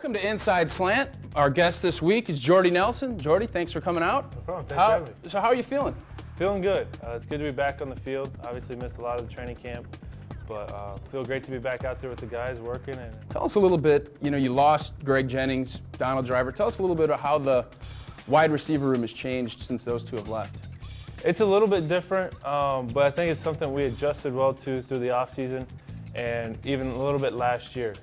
Welcome to Inside Slant. Our guest this week is Jordy Nelson. Jordy, thanks for coming out. No problem. Thanks for having me. So how are you feeling? Feeling good. It's good to be back on the field. Obviously missed a lot of the training camp, but feel great to be back out there with the guys working. And Tell us a little bit, you lost Greg Jennings, Donald Driver. Tell us a little bit of how the wide receiver room has changed since those two have left. it's a little bit different, but I think it's something we adjusted well to through the offseason and even a little bit last year.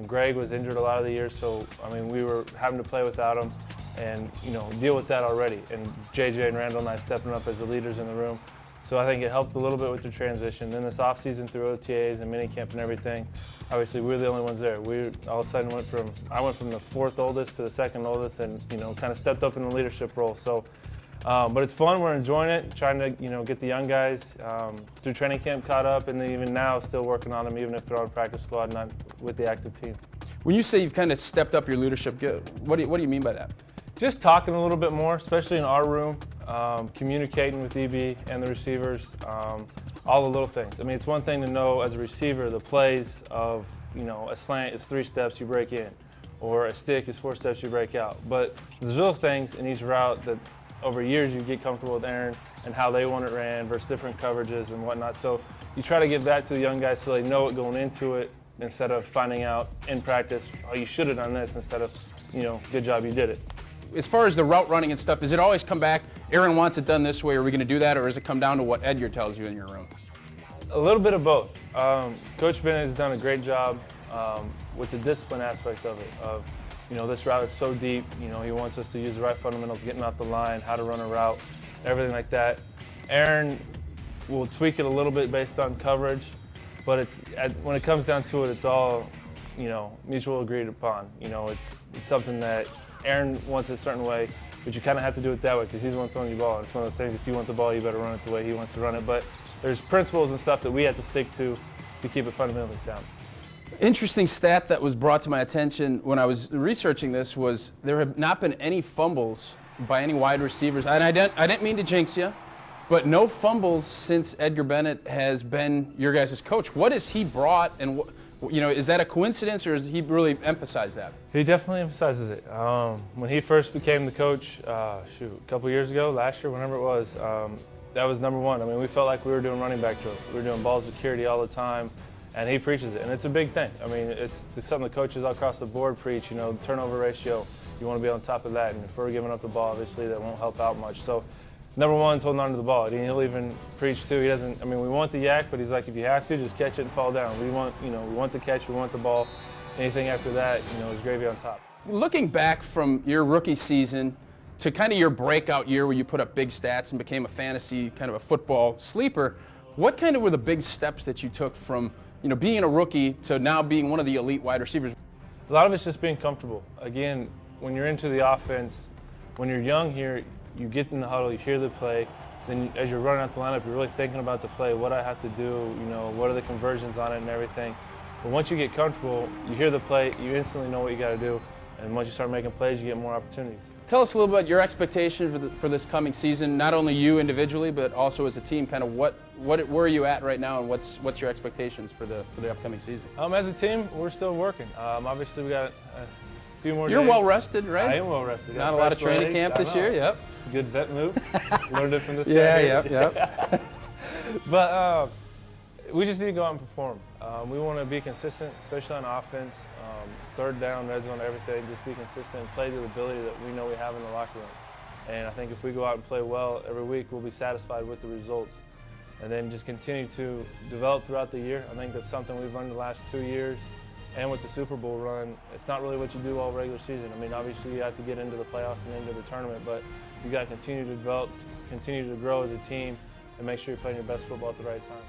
Greg was injured a lot of the years, so we were having to play without him and deal with that already. And JJ and Randall and I stepping up as the leaders in the room. So I think it helped a little bit with the transition. Then this offseason through OTAs and minicamp and everything, obviously we were the only ones there. We all of a sudden I went from the fourth oldest to the second oldest and kind of stepped up in the leadership role. So, but it's fun, we're enjoying it, trying to get the young guys through training camp caught up, and then even now still working on them even if they're on practice squad, not with the active team. When you say you've kind of stepped up your leadership, what do you mean by that? Just talking a little bit more, especially in our room, communicating with EB and the receivers, all the little things. It's one thing to know as a receiver the plays of, a slant is 3 steps you break in, or a stick is 4 steps you break out. But there's little things in each route that over years you get comfortable with Aaron and how they want it ran versus different coverages and whatnot. So you try to give that to the young guys so they know it going into it instead of finding out in practice, oh, you should have done this, instead of, good job, you did it. As far as the route running and stuff, does it always come back, Aaron wants it done this way, are we going to do that, or does it come down to what Edgar tells you in your room? A little bit of both. Coach Bennett has done a great job with the discipline aspect of it, of, this route is so deep, he wants us to use the right fundamentals, getting off the line, how to run a route, everything like that. Aaron will tweak it a little bit based on coverage, but when it comes down to it, it's all, mutual agreed upon. It's something that Aaron wants it a certain way, but you kind of have to do it that way because he's the one throwing you the ball. It's one of those things, if you want the ball, you better run it the way he wants to run it. But there's principles and stuff that we have to stick to keep it fundamentally sound. Interesting stat that was brought to my attention when I was researching this was there have not been any fumbles by any wide receivers. And I didn't mean to jinx you, but no fumbles since Edgar Bennett has been your guys' coach. What has he brought, and is that a coincidence, or does he really emphasize that? He definitely emphasizes it. When he first became the coach, a couple years ago, last year, whenever it was, that was number one. We felt like we were doing running back drills. We were doing ball security all the time, and he preaches it, and it's a big thing. It's something the coaches all across the board preach, turnover ratio. You want to be on top of that, and if we're giving up the ball, obviously that won't help out much. So number one is holding on to the ball. And he'll even preach too. He doesn't. We want the yak, but he's like, if you have to, just catch it and fall down. We want, we want the catch. We want the ball. Anything after that, is gravy on top. Looking back from your rookie season to kind of your breakout year where you put up big stats and became a fantasy kind of a football sleeper, what kind of were the big steps that you took from, being a rookie to now being one of the elite wide receivers? A lot of it's just being comfortable. Again, when you're into the offense, when you're young here, you get in the huddle, you hear the play, then as you're running out the lineup, you're really thinking about the play, what I have to do, what are the conversions on it and everything. But once you get comfortable, you hear the play, you instantly know what you got to do, and once you start making plays, you get more opportunities. Tell us a little about your expectation for this coming season, not only you individually, but also as a team. Kind of where are you at right now, and what's your expectations for the upcoming season? As a team, we're still working. Obviously, we got a few more You're days. well rested, right? I am well rested. Not a lot of training camp this year. Yep. Good vet move. Learned it from this guy. guy. Yep. But we just need to go out and perform. We want to be consistent, especially on offense. Third down, red zone, everything. Just be consistent, play to the ability that we know we have in the locker room. And I think if we go out and play well every week, we'll be satisfied with the results. And then just continue to develop throughout the year. I think that's something we've learned the last 2 years. And with the Super Bowl run, it's not really what you do all regular season. Obviously you have to get into the playoffs and into the tournament, but you got to continue to develop, continue to grow as a team, and make sure you're playing your best football at the right time.